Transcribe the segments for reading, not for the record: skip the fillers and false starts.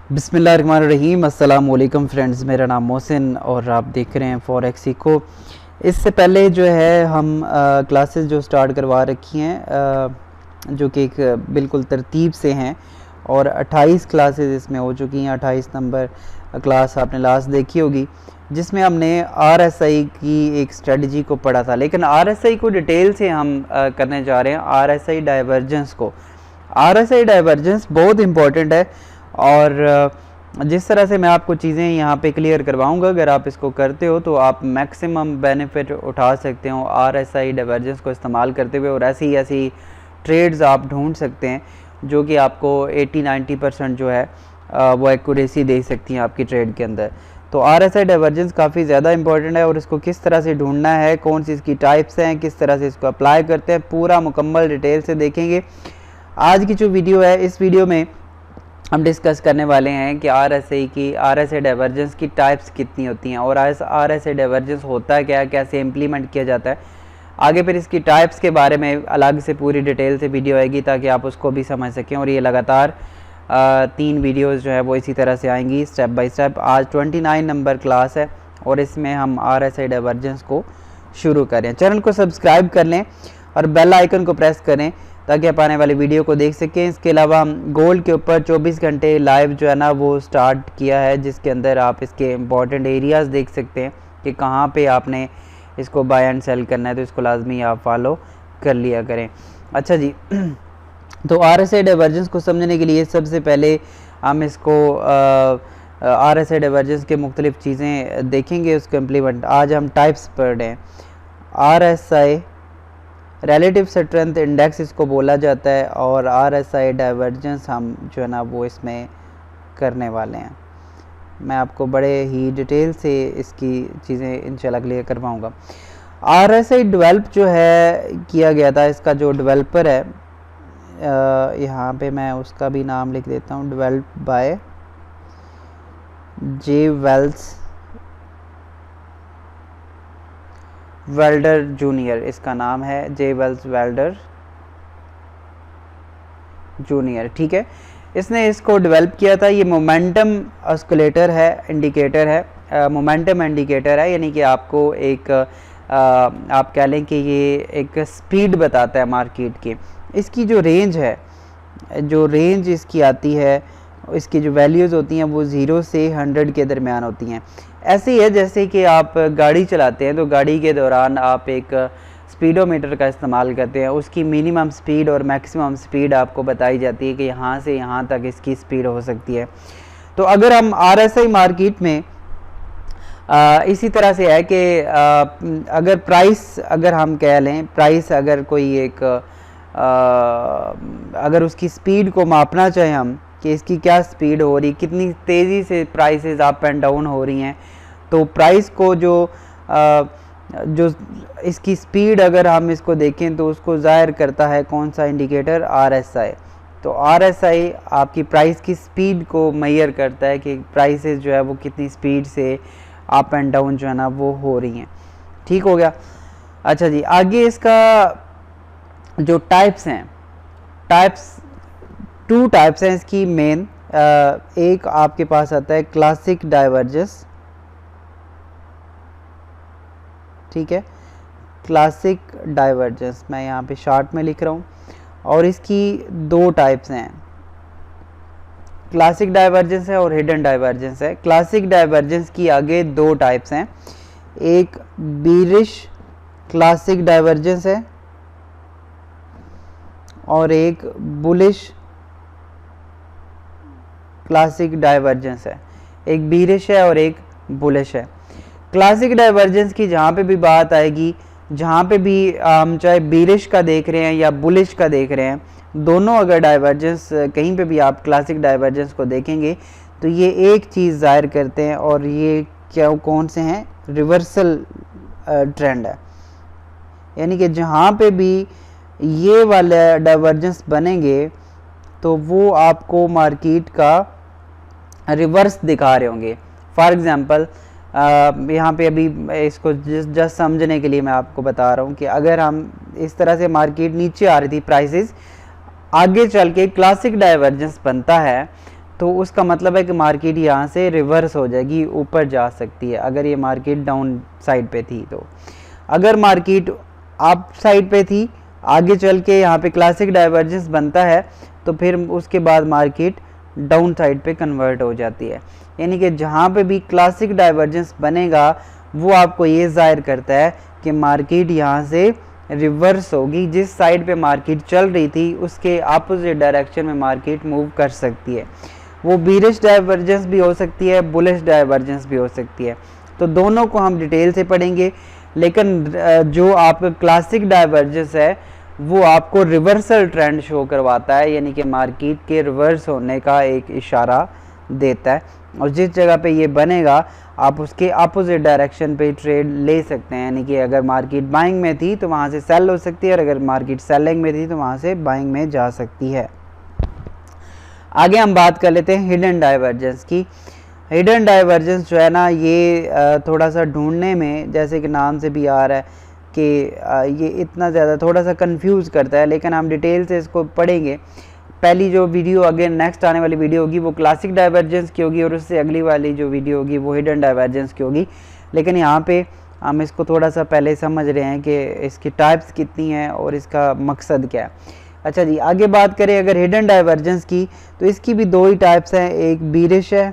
बिस्मिल्लाहिर्रहमानिर्रहीम। अस्सलाम वालेकुम फ्रेंड्स, मेरा नाम मोहसिन और आप देख रहे हैं फॉरेक्स इको। इससे पहले जो है हम क्लासेस जो स्टार्ट करवा रखी हैं जो कि एक बिल्कुल तरतीब से हैं और 28 क्लासेस इसमें हो चुकी हैं। 28 नंबर क्लास आपने लास्ट देखी होगी जिसमें हमने आरएसआई की एक स्ट्रेटजी को पढ़ा था, लेकिन आरएसआई को डिटेल से हम करने जा रहे हैं। आरएसआई डाइवर्जेंस को, आरएसआई डाइवर्जेंस बहुत इंपॉर्टेंट है और जिस तरह से मैं आपको चीज़ें यहाँ पे क्लियर करवाऊँगा, अगर आप इसको करते हो तो आप मैक्सिमम बेनिफिट उठा सकते हो आरएसआई डाइवर्जेंस को इस्तेमाल करते हुए, और ऐसी ऐसी ट्रेड्स आप ढूंढ सकते हैं जो कि आपको 80-90% जो है वो एक्यूरेसी दे सकती हैं आपकी ट्रेड के अंदर। तो आरएसआई डाइवर्जेंस काफ़ी ज़्यादा इंपॉर्टेंट है और इसको किस तरह से ढूंढना है, कौन सी इसकी टाइप्स हैं, किस तरह से इसको अप्लाई करते हैं, पूरा मुकम्मल डिटेल से देखेंगे। आज की जो वीडियो है, इस वीडियो में हम डिस्कस करने वाले हैं कि आरएसआई डाइवर्जेंस की टाइप्स कितनी होती हैं और आरएसआई डाइवर्जेंस होता है क्या, कैसे इम्प्लीमेंट किया जाता है। आगे फिर इसकी टाइप्स के बारे में अलग से पूरी डिटेल से वीडियो आएगी ताकि आप उसको भी समझ सकें, और ये लगातार 3 वीडियोस जो है वो इसी तरह से आएंगी स्टेप बाय स्टेप। आज 29 नंबर क्लास है और इसमें हम आरएसआई डाइवर्जेंस को शुरू करें। चैनल को सब्सक्राइब कर लें और बेल आइकन को प्रेस करें ताकि आप आने वाली वीडियो को देख सकें। इसके अलावा हम गोल्ड के ऊपर 24 घंटे लाइव जो है ना वो स्टार्ट किया है, जिसके अंदर आप इसके इम्पॉर्टेंट एरियाज़ देख सकते हैं कि कहाँ पे आपने इसको बाय एंड सेल करना है, तो इसको लाजमी आप फॉलो कर लिया करें। अच्छा जी, तो आरएसआई डाइवर्जेंस को समझने के लिए सबसे पहले हम इसको आरएसआई डाइवर्जेंस के मुख्तलिफ चीज़ें देखेंगे, उसको इम्प्लीमेंट। आज हम टाइप्स पढ़ रहे हैं। आरएसआई रिलेटिव स्ट्रेंथ इंडेक्स इसको बोला जाता है और आरएसआई डाइवर्जेंस हम जो है ना वो इसमें करने वाले हैं। मैं आपको बड़े ही डिटेल से इसकी चीज़ें इंशाल्लाह क्लियर करवाऊँगा। आरएसआई डेवलप जो है किया गया था, इसका जो डेवलपर है यहाँ पे मैं उसका भी नाम लिख देता हूँ, develop by J welder junior, इसका नाम है जे वेल्डर जूनियर। ठीक है, इसने इसको डेवलप किया था। ये मोमेंटम ऑस्किलेटर है, इंडिकेटर है, मोमेंटम इंडिकेटर है, यानी कि आपको एक आप कह लें कि ये एक स्पीड बताता है मार्केट की। इसकी जो रेंज है, जो रेंज इसकी आती है, इसकी जो वैल्यूज़ होती हैं वो 0 से 100 के दरमियान होती हैं। ऐसे ही है जैसे कि आप गाड़ी चलाते हैं तो गाड़ी के दौरान आप एक स्पीडोमीटर का इस्तेमाल करते हैं, उसकी मिनिमम स्पीड और मैक्सिमम स्पीड आपको बताई जाती है कि यहाँ से यहाँ तक इसकी स्पीड हो सकती है। तो अगर हम आरएसआई मार्केट में इसी तरह से है कि अगर प्राइस, अगर हम कह लें प्राइस, अगर कोई एक अगर उसकी स्पीड को मापना चाहें हम कि इसकी क्या स्पीड हो रही, कितनी तेज़ी से प्राइसेस अप एंड डाउन हो रही हैं, तो प्राइस को जो इसकी स्पीड अगर हम इसको देखें तो उसको ज़ाहिर करता है कौन सा इंडिकेटर, आरएसआई। तो आरएसआई आपकी प्राइस की स्पीड को मेजर करता है कि प्राइसेस जो है वो कितनी स्पीड से अप एंड डाउन जो है ना वो हो रही हैं। ठीक हो गया। अच्छा जी, आगे इसका जो टाइप्स हैं, टाइप्स 2 टाइप्स हैं इसकी मेन। एक आपके पास आता है क्लासिक डाइवर्जेंस, ठीक है, क्लासिक डाइवर्जेंस मैं यहाँ पे शॉर्ट में लिख रहा हूँ, और इसकी 2 टाइप्स हैं, क्लासिक डाइवर्जेंस है और हिडन डाइवर्जेंस है। क्लासिक डाइवर्जेंस की आगे 2 टाइप्स हैं, एक बीरिश क्लासिक डाइवर्जेंस है और एक बुलिश क्लासिक डाइवर्जेंस है। एक बीरिश है और एक बुलिश है। क्लासिक डाइवर्जेंस की जहाँ पे भी बात आएगी, जहाँ पे भी हम चाहे बीरिश का देख रहे हैं या बुलिश का देख रहे हैं, दोनों अगर डाइवर्जेंस कहीं पे भी आप क्लासिक डाइवर्जेंस को देखेंगे तो ये एक चीज़ ज़ाहिर करते हैं, और ये क्या कौन से हैं, रिवर्सल ट्रेंड है। यानी कि जहाँ पे भी ये वाले डाइवर्जेंस बनेंगे तो वो आपको मार्केट का रिवर्स दिखा रहे होंगे। फॉर एग्ज़ाम्पल यहाँ पे अभी इसको जस्ट समझने के लिए मैं आपको बता रहा हूँ कि अगर हम इस तरह से मार्केट नीचे आ रही थी प्राइसेस, आगे चल के क्लासिक डाइवर्जेंस बनता है तो उसका मतलब है कि मार्केट यहाँ से रिवर्स हो जाएगी, ऊपर जा सकती है अगर ये मार्केट डाउन साइड पे थी। तो अगर मार्केट अप साइड पे थी, आगे चल के यहाँ पे क्लासिक डाइवर्जेंस बनता है, तो फिर उसके बाद मार्केट डाउन साइड पे कन्वर्ट हो जाती है। यानी कि जहाँ पे भी क्लासिक डाइवर्जेंस बनेगा वो आपको ये जाहिर करता है कि मार्केट यहाँ से रिवर्स होगी, जिस साइड पे मार्केट चल रही थी उसके अपोजिट डायरेक्शन में मार्केट मूव कर सकती है। वो बीरिश डाइवर्जेंस भी हो सकती है, बुलिश डाइवर्जेंस भी हो सकती है। तो दोनों को हम डिटेल से पढ़ेंगे, लेकिन जो आपका क्लासिक डाइवर्जेंस है वो आपको रिवर्सल ट्रेंड शो करवाता है, यानी कि मार्केट के रिवर्स होने का एक इशारा देता है। और जिस जगह पे ये बनेगा आप उसके अपोजिट डायरेक्शन पे ट्रेड ले सकते हैं, यानी कि अगर मार्केट बाइंग में थी तो वहाँ से सेल हो सकती है, और अगर मार्केट सेलिंग में थी तो वहाँ से बाइंग में जा सकती है। आगे हम बात कर लेते हैं हिडन डाइवर्जेंस की। हिडन डाइवर्जेंस जो है ना, ये थोड़ा सा ढूंढने में, जैसे कि नाम से भी आ रहा है कि ये इतना ज़्यादा थोड़ा सा कंफ्यूज करता है, लेकिन हम डिटेल से इसको पढ़ेंगे। पहली जो वीडियो अगेन नेक्स्ट आने वाली वीडियो होगी वो क्लासिक डाइवर्जेंस की होगी, और उससे अगली वाली जो वीडियो होगी वो हिडन डाइवर्जेंस की होगी। लेकिन यहाँ पे हम इसको थोड़ा सा पहले समझ रहे हैं कि इसकी टाइप्स कितनी हैं और इसका मकसद क्या है। अच्छा जी, आगे बात करें अगर हिडन डाइवर्जेंस की, तो इसकी भी दो ही टाइप्स हैं, एक बीरिश है,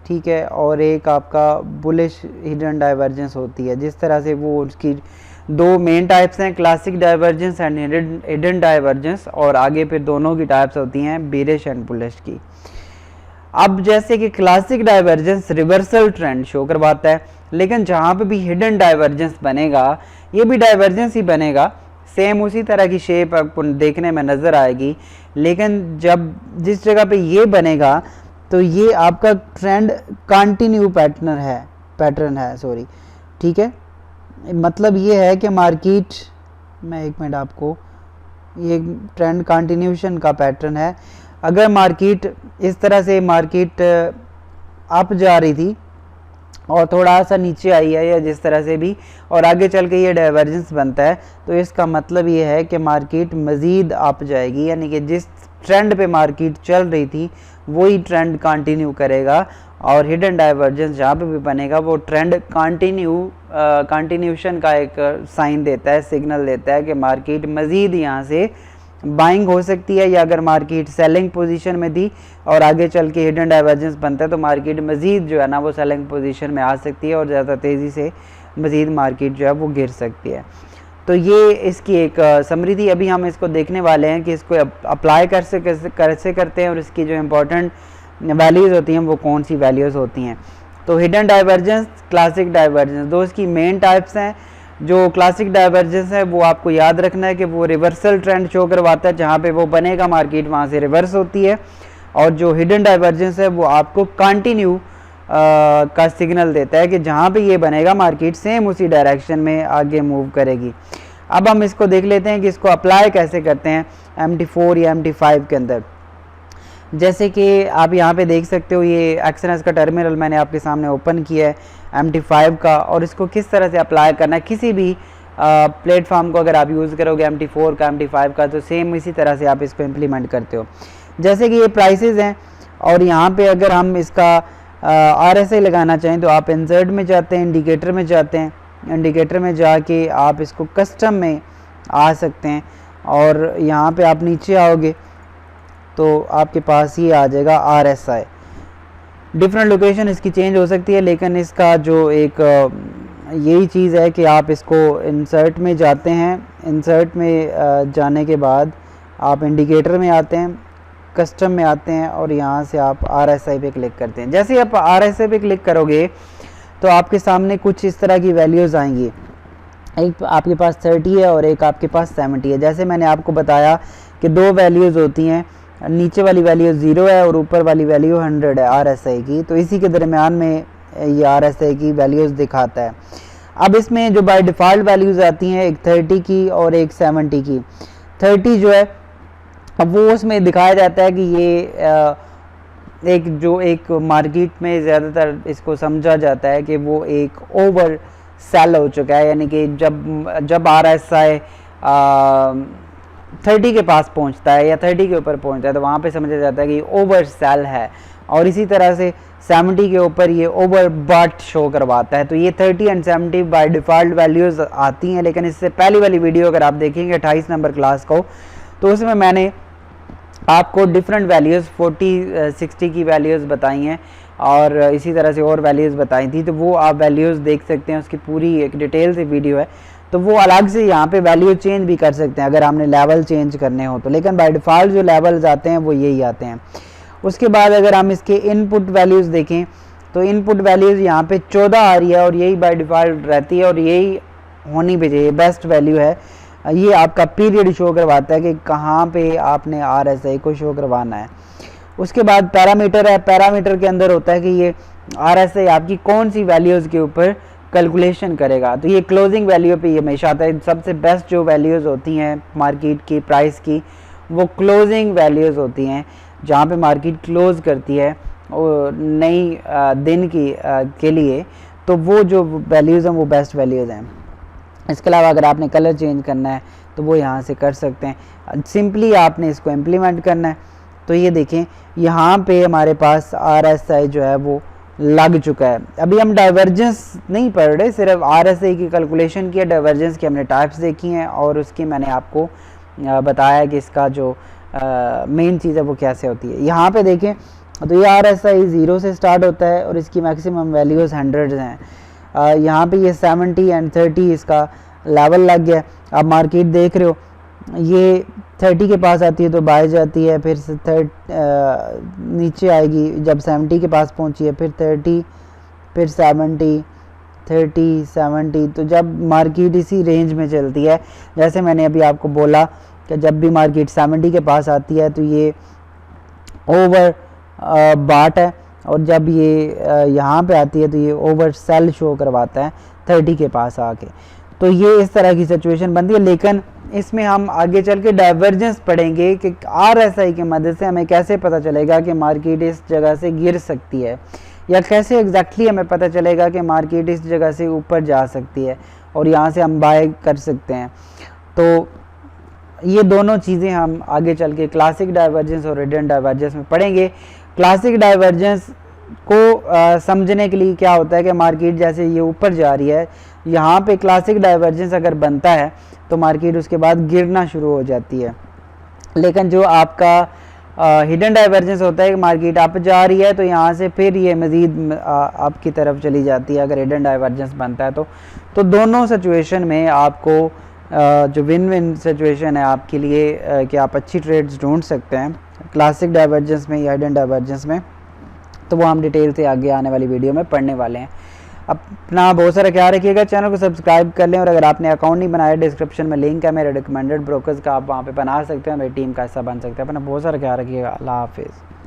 ठीक है, और एक आपका बुलिश हिडन डाइवर्जेंस होती है। जिस तरह से वो उसकी दो मेन टाइप्स हैं, classic divergence and hidden divergence, और आगे फिर दोनों की टाइप्स होती हैं बीरिश एंड बुलिश की। अब जैसे कि classic divergence reversal trend show करवाता है, लेकिन जहाँ पे भी हिडन डाइवर्जेंस बनेगा ये भी डाइवर्जेंस ही बनेगा, सेम उसी तरह की शेप आपको देखने में नज़र आएगी। लेकिन जब जिस जगह पे ये बनेगा तो ये आपका ट्रेंड कंटिन्यू पैटर्न है सॉरी, ठीक है। मतलब ये है कि मार्केट, मैं एक मिनट आपको, ये ट्रेंड कंटिन्यूशन का पैटर्न है। अगर मार्केट इस तरह से मार्केट अप जा रही थी और थोड़ा सा नीचे आई है या जिस तरह से भी, और आगे चल के ये डाइवर्जेंस बनता है, तो इसका मतलब ये है कि मार्केट मज़ीद अप जाएगी, यानी कि जिस ट्रेंड पे मार्केट चल रही थी वही ट्रेंड कंटिन्यू करेगा। और हिडन डाइवर्जेंस जहाँ पे भी बनेगा वो ट्रेंड कंटिन्यूशन का एक साइन देता है, सिग्नल देता है कि मार्केट मज़ीद यहाँ से बाइंग हो सकती है, या अगर मार्केट सेलिंग पोजीशन में थी और आगे चल के हिडन डाइवर्जेंस बनता है तो मार्केट मज़ीद जो है ना वो सेलिंग पोजीशन में आ सकती है और ज़्यादा तेज़ी से मज़ीद मार्केट जो है वो गिर सकती है। तो ये इसकी एक समरी थी। अभी हम इसको देखने वाले हैं कि इसको अप्लाई कैसे करते हैं और इसकी जो इम्पोर्टेंट वैल्यूज़ होती हैं वो कौन सी वैल्यूज़ होती हैं। तो हिडन डाइवर्जेंस, क्लासिक डाइवर्जेंस, दो इसकी मेन टाइप्स हैं। जो क्लासिक डाइवर्जेंस है वो आपको याद रखना है कि वो रिवर्सल ट्रेंड शो करवाता है, जहाँ पे वो बनेगा मार्केट वहाँ से रिवर्स होती है। और जो हिडन डाइवर्जेंस है वो आपको कंटिन्यू का सिग्नल देता है कि जहाँ पे ये बनेगा मार्केट सेम उसी डायरेक्शन में आगे मूव करेगी। अब हम इसको देख लेते हैं कि इसको अप्लाई कैसे करते हैं MT4 या MT5 के अंदर। जैसे कि आप यहाँ पे देख सकते हो, ये एक्सएनएस का टर्मिनल मैंने आपके सामने ओपन किया है MT5 का, और इसको किस तरह से अप्लाई करना है किसी भी प्लेटफॉर्म को अगर आप यूज़ करोगे MT4 का MT5 का, तो सेम इसी तरह से आप इसको इम्प्लीमेंट करते हो। जैसे कि ये प्राइसेस हैं, और यहाँ पे अगर हम इसका RSI लगाना चाहें तो आप इंसर्ट में जाते हैं, इंडिकेटर में जाते हैं, इंडिकेटर में जाके आप इसको कस्टम में आ सकते हैं, और यहाँ पे आप नीचे आओगे तो आपके पास ये आ जाएगा RSI। डिफरेंट लोकेशन इसकी चेंज हो सकती है, लेकिन इसका जो एक यही चीज़ है कि आप इसको इंसर्ट में जाते हैं, इंसर्ट में जाने के बाद आप इंडिकेटर में आते हैं, कस्टम में आते हैं, और यहाँ से आप RSI पे क्लिक करते हैं। जैसे आप RSI पे क्लिक करोगे तो आपके सामने कुछ इस तरह की वैल्यूज़ आएंगी। एक आपके पास 30 है और एक आपके पास 70 है। जैसे मैंने आपको बताया कि दो वैल्यूज़ होती हैं, नीचे वाली वैल्यू 0 है और ऊपर वाली वैल्यू 100 है RSI की, तो इसी के दरमियान में ये RSI की वैल्यूज़ दिखाता है। अब इसमें जो बाय डिफ़ॉल्ट वैल्यूज़ आती हैं, एक 30 की और एक 70 की। 30 जो है अब वो उसमें दिखाया जाता है कि ये एक मार्केट में ज़्यादातर इसको समझा जाता है कि वो एक ओवर सेल हो चुका है, यानी कि जब RSI 30 के पास पहुंचता है या 30 के ऊपर पहुंचता है तो वहाँ पे समझा जाता है कि ओवर सेल है। और इसी तरह से 70 के ऊपर ये ओवर बट शो करवाता है। तो ये 30 एंड 70 बाय डिफ़ॉल्ट वैल्यूज़ आती हैं, लेकिन इससे पहली वाली वीडियो अगर आप देखेंगे 28 नंबर क्लास को, तो उसमें मैंने आपको डिफरेंट वैल्यूज़ 40 60 की वैल्यूज़ बताई हैं और इसी तरह से और वैल्यूज़ बताई थी। तो वो आप वैल्यूज़ देख सकते हैं, उसकी पूरी एक डिटेल से वीडियो है। तो वो अलग से यहाँ पे वैल्यू चेंज भी कर सकते हैं अगर हमने लेवल चेंज करने हो तो, लेकिन बाय डिफ़ॉल्ट जो लेवल्स आते हैं वो यही आते हैं। उसके बाद अगर हम इसके इनपुट वैल्यूज़ देखें तो इनपुट वैल्यूज़ यहाँ पे 14 आ रही है और यही बाय डिफ़ॉल्ट रहती है और यही होनी भी चाहिए, बेस्ट वैल्यू है। ये आपका पीरियड शो करवाता है कि कहाँ पे आपने RSI को शो करवाना है। उसके बाद पैरामीटर है, पैरामीटर के अंदर होता है कि ये RSI आपकी कौन सी वैल्यूज़ के ऊपर कैलकुलेशन करेगा। तो ये क्लोजिंग वैल्यू पे ये हमेशा आता है। सबसे बेस्ट जो वैल्यूज़ होती हैं मार्केट की प्राइस की वो क्लोजिंग वैल्यूज़ होती हैं, जहाँ पे मार्केट क्लोज़ करती है और नई दिन की के लिए, तो वो जो वैल्यूज़ हैं वो बेस्ट वैल्यूज़ हैं। इसके अलावा अगर आपने कलर चेंज करना है तो वो यहाँ से कर सकते हैं, सिंपली आपने इसको इम्प्लीमेंट करना है। तो ये देखें यहाँ पे हमारे पास RSI जो है वो लग चुका है। अभी हम डाइवर्जेंस नहीं पढ़ रहे, सिर्फ RSI की कैलकुलेशन की है, डाइवर्जेंस की हमने टाइप्स देखी हैं और उसकी मैंने आपको बताया कि इसका जो मेन चीज़ है वो कैसे होती है। यहाँ पे देखें तो ये RSI 0 से स्टार्ट होता है और इसकी मैक्सिमम वैल्यूज़ 100 हैं। यहाँ पे ये 70 एंड 30 इसका लेवल लग गया। आप मार्केट देख रहे हो, ये 30 के पास आती है तो बाय जाती है, फिर नीचे आएगी जब 70 के पास पहुँची है, फिर 30, फिर 70, 30, 70। तो जब मार्केट इसी रेंज में चलती है, जैसे मैंने अभी आपको बोला कि जब भी मार्केट 70 के पास आती है तो ये ओवर बाट है और जब ये यहाँ पे आती है तो ये ओवर सेल शो करवाता है 30 के पास आके। तो ये इस तरह की सिचुएशन बनती है। लेकिन इसमें हम आगे चल के डाइवर्जेंस पढ़ेंगे कि RSI की मदद से हमें कैसे पता चलेगा कि मार्केट इस जगह से गिर सकती है, या कैसे एग्जैक्टली हमें पता चलेगा कि मार्केट इस जगह से ऊपर जा सकती है और यहाँ से हम बाय कर सकते हैं। तो ये दोनों चीज़ें हम आगे चल के क्लासिक डाइवर्जेंस और हिडन डाइवर्जेंस में पढ़ेंगे। क्लासिक डाइवर्जेंस को समझने के लिए क्या होता है कि मार्केट जैसे ये ऊपर जा रही है, यहाँ पे क्लासिक डाइवर्जेंस अगर बनता है तो मार्केट उसके बाद गिरना शुरू हो जाती है। लेकिन जो आपका हिडन डाइवर्जेंस होता है कि मार्केट अप जा रही है तो यहाँ से फिर ये मज़ीद अप की तरफ चली जाती है अगर हिडन डाइवर्जेंस बनता है तो दोनों सिचुएशन में आपको जो विन विन सिचुएशन है आपके लिए कि आप अच्छी ट्रेड्स ढूंढ सकते हैं क्लासिक डाइवर्जेंस में या हिडन डाइवर्जेंस में। तो वो हम डिटेल से आगे आने वाली वीडियो में पढ़ने वाले हैं। अपना बहुत सारा ख्याल रखिएगा, चैनल को सब्सक्राइब कर लें और अगर आपने अकाउंट नहीं बनाया डिस्क्रिप्शन में लिंक है मेरे रिकमेंडेड ब्रोकर्स का, आप वहाँ पे बना सकते हैं, मेरी टीम का हिस्सा बन सकते हैं। अपना बहुत सारा ख्याल रखिएगा। अल्लाह हाफिज़।